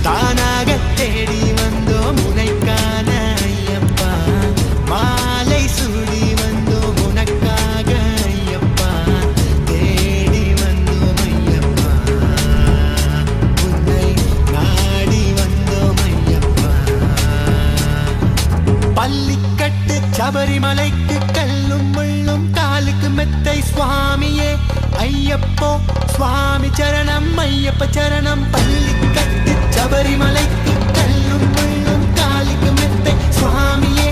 தானாக தேடி வந்தோம் உனைக்கான ஐயப்பா, மாலை சூடி வந்தோம் உனக்காக ஐயப்பா, தேடி வந்தோம் ஐயப்பா, உன்னை நாடி வந்தோம் ஐயப்பா. பள்ளிக்கட்டு சபரிமலைக்கு கல்லும் முள்ளும் காலுக்கு மெத்தை சுவாமியே ஐயப்போ சுவாமி சரணம் ஐயப்ப சரணம். பள்ளிக்கட்டு சபரிமலைக்கு கல்லும் முள்ளும் காலுக்கு மெத்தை சுவாமியே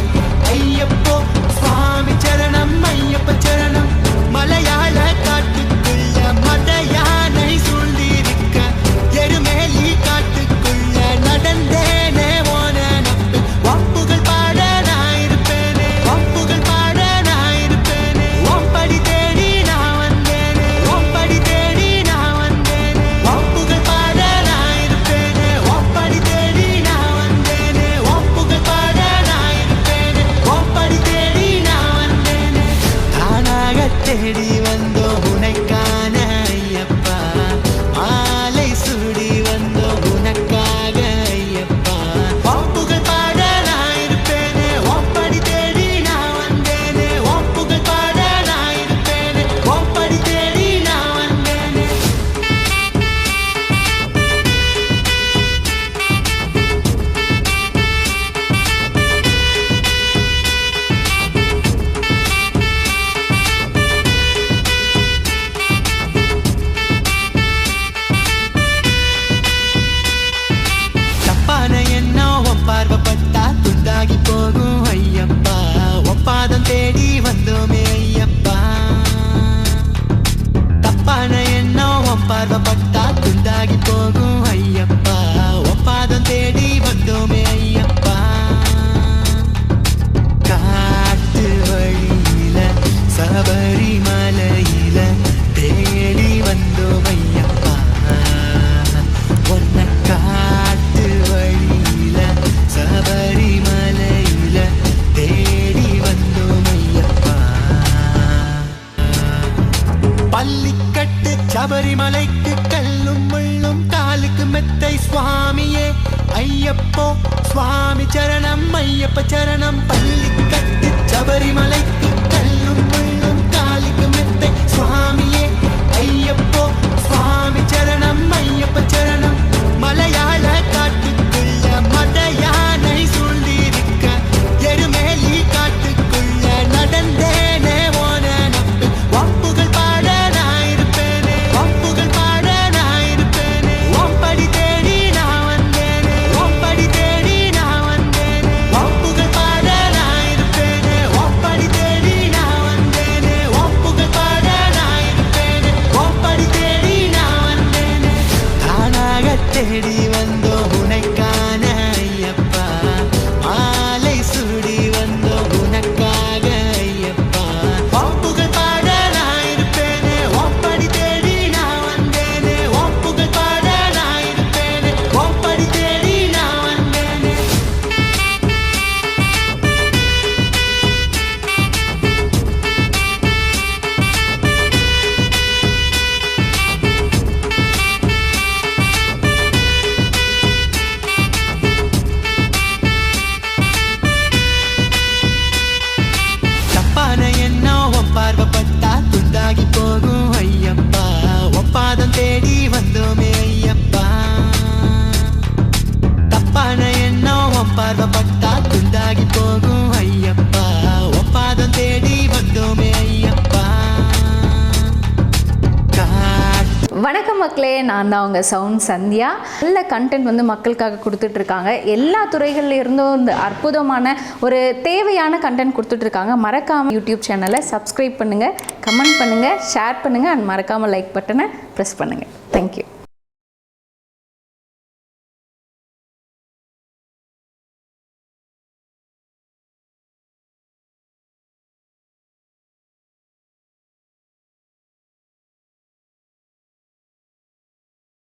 ஐயப்போ சுவாமி சரணம் ஐயப்ப சரணம். மலையாள காட்டுக்குள்ள மத யானை சூழ்ந்திருக்க எருமேலி காட்டுக்குள்ள நடந்தேனே ஓன நப்பு ஒப்புகள் பாட நான் இருப்பேனே, ஒப்புகள் பாட நான் இருப்பேனே. ஓம்படி தேடி நான் வந்தேனே, ஓம்படி தேடி நான் வந்தேனே. ஒப்புகள் பாட நான் இருப்பேனே, ஓம்படி தேடி நான் வந்தேனே. ஒப்புகள் பாட நான் இருப்பேனே, ஓம்படி தேடி நான் வந்தேனே. தானாக தேடி வந்தோம் உனைக்கான ஐயப்பா, மாலை சூடி வந்தோம் உனக்காக ஐயப்பா, ஒப்புகள் பாட நான் இருப்பேனே, ஓம்படி தேடி நான் வந்தேனே. ஒப்புகள் பாட நான் இருப்பேனே, ஓம்படி தேடி நான் வந்தேனே. தப்பான எண்ணம் உன் பார்வைப்பட்டா துண்டாகி போகும் ஐயப்பா, ஒப்பாதம் தேடி வந்தோமே ஐயப்பா. தப்பான எண்ணம் உன் பார்வைப்பட்டா துண்டாகி போகும் ஐயப்பா, ஒப்பாதம் தேடி வந்தோமே ஐயப்பா. காட்டு வழியில சபரிமலையில தேடி வந்தோம் ஐயப்பா, உன்னை காட்டு வழியில சபரிமலையில தேடி வந்தோம் ஐயப்பா. பள்ளிக்கட்டு சபரிமலைக்கு கல்லும் முள்ளும் காலுக்கு மெத்தை சுவாமியே ஐயப்போ சுவாமி சரணம் ஐயப்ப சரணம். பள்ளிக்கட்டு சபரிமலைக்கு கல்லும் முள்ளும் காலுக்கு மெத்தை சுவாமியே ஐயப்போ சுவாமி சரணம் ஐயப்ப சரணம். மலையாள காட்டுக்குள்ள மத யானை சூழ்ந்திருக்க எருமேலி காட்டுக்குள்ள நடந்தேனே ஓன நப்பு ஒப்புகள் பாட நான் இருப்பேனே, ஒப்புகள் பாட நான் இருப்பேனே. ஓம்படி தேடி நான் வந்தேனே, ஓம்படி தேடி நான் வந்தேனே. ஒப்புகள் பாட நான் இருப்பேனே, ஓம்படி தேடி நான் வந்தேனே. ஒப்புகள் பாட நான் இருப்பேனே, ஓம்படி தேடி நான் வந்தேனே. தானாக தேடி வந்தோம் உனைக்கான ஐயப்பா, மாலை சூடி வந்தோம் உனக்காக ஐயப்பா, ஒப்புகள் பாட நான் இருப்பேனே, ஓம்படி தேடி நான் வந்தேனே. ஒப்புகள் பாட நான் இருப்பேனே, ஓம்படி தேடி நான் வந்தேனே. தப்பான எண்ணம் உன் பார்வைப்பட்டா துண்டாகி போகும் ஐயப்பா, ஒப்பாதம் தேடி வந்தோமே ஐயப்பா. தப்பான எண்ணம் உன் பார்வைப்பட்டா துண்டாகி போகும் ஐயப்பா, ஒப்பாதம் தேடி வந்தோமே ஐயப்பா. வணக்கம் மக்களே, நான் தான் உங்கள் சவுண்ட் சந்தியா. நல்ல கண்டென்ட் வந்து மக்களுக்காக கொடுத்துட்ருக்காங்க. எல்லா துறைகள்ல இருந்தும் இந்த அற்புதமான ஒரு தேவையான கண்டென்ட் கொடுத்துட்ருக்காங்க. மறக்காமல் யூடியூப் சேனலை சப்ஸ்கிரைப் பண்ணுங்கள், கமெண்ட் பண்ணுங்கள், ஷேர் பண்ணுங்கள் அண்ட் மறக்காமல் லைக் பட்டனை ப்ரெஸ் பண்ணுங்கள். தேங்க்யூ.